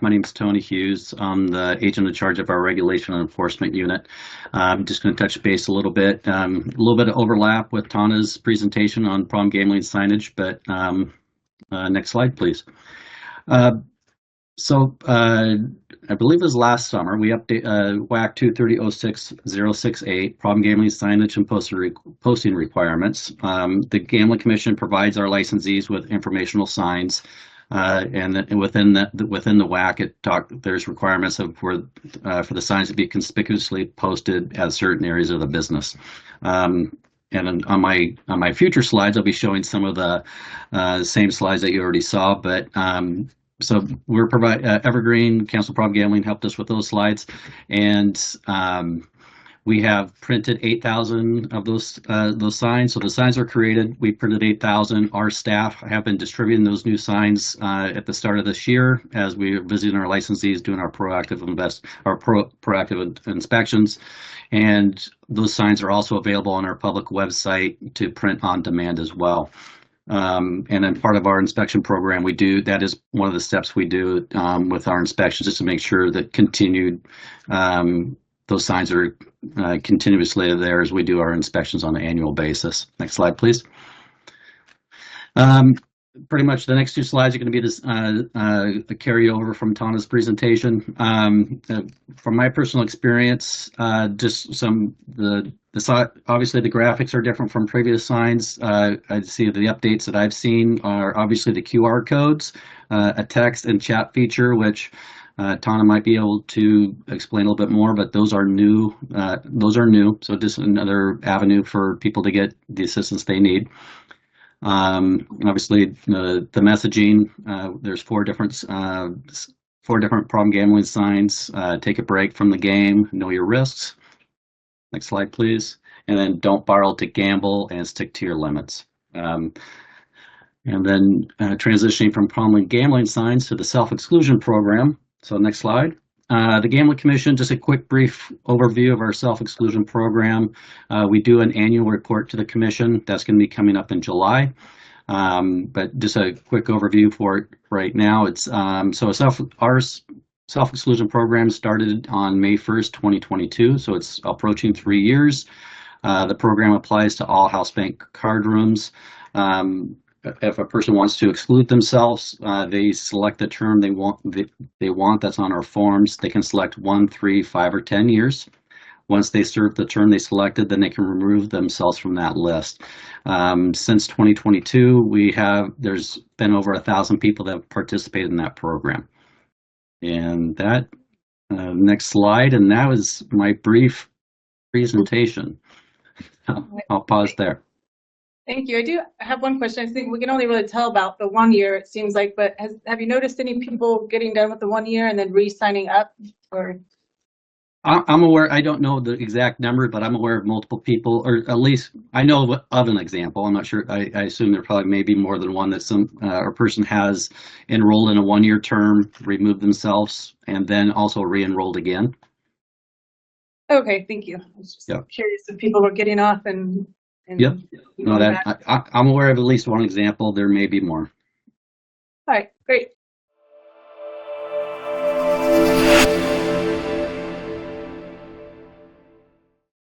My name is Tony Hughes. I'm the agent in charge of our regulation and enforcement unit. I'm just going to touch base a little bit of overlap with Tana's presentation on problem gambling signage, but next slide, please. I believe it was last summer, we update WAC 230.06.068, problem gambling signage and posting requirements. The Gambling Commission provides our licensees with informational signs. And within the WAC, there's requirements for the signs to be conspicuously posted at certain areas of the business. And on my future slides, I'll be showing some of the same slides that you already saw. But so we're Evergreen Council Problem Gambling helped us with those slides, and we have printed 8,000 of those signs. So the signs are created. We printed 8,000. Our staff have been distributing those new signs at the start of this year as we are visiting our licensees, doing our proactive inspections. And those signs are also available on our public website to print on demand as well. And then part of our inspection program, that is one of the steps we do with our inspections, just to make sure that those signs are continuously there as we do our inspections on an annual basis. Next slide, please. Pretty much the next two slides are going to be this a carryover from Tana's presentation. From my personal experience, just obviously the graphics are different from previous signs. I see the updates that I've seen are obviously the QR codes, a text and chat feature, which Tana might be able to explain a little bit more, but those are new. So just another avenue for people to get the assistance they need. Obviously, the messaging. There's four different problem gambling signs. Take a break from the game. Know your risks. Next slide, please. And then don't borrow to gamble and stick to your limits. And then transitioning from problem gambling signs to the self-exclusion program. So next slide. The Gambling Commission, just a quick brief overview of our self-exclusion program. We do an annual report to the Commission. That's going to be coming up in July. But just a quick overview for it right now. It's our self-exclusion program started on May 1st, 2022. So it's approaching 3 years. The program applies to all house bank card rooms. If a person wants to exclude themselves, they select the term they want. That's on our forms. They can select 1, 3, 5, or 10 years. Once they serve the term they selected, then they can remove themselves from that list. Since 2022, there's been over 1,000 people that have participated in that program. And that next slide, and that was my brief presentation. I'll pause there. Thank you. I do have one question. I think we can only really tell about the 1 year, it seems like, but have you noticed any people getting done with the 1 year and then re-signing up? Or I'm aware, I don't know the exact number, but I'm aware of multiple people, or at least I know of an example. I'm not sure. I assume there probably may be more than one that a person has enrolled in a 1 year term, removed themselves, and then also re-enrolled again. Okay, thank you. I was just curious if people were getting off and yep. No, I'm aware of at least one example. There may be more. All right, great.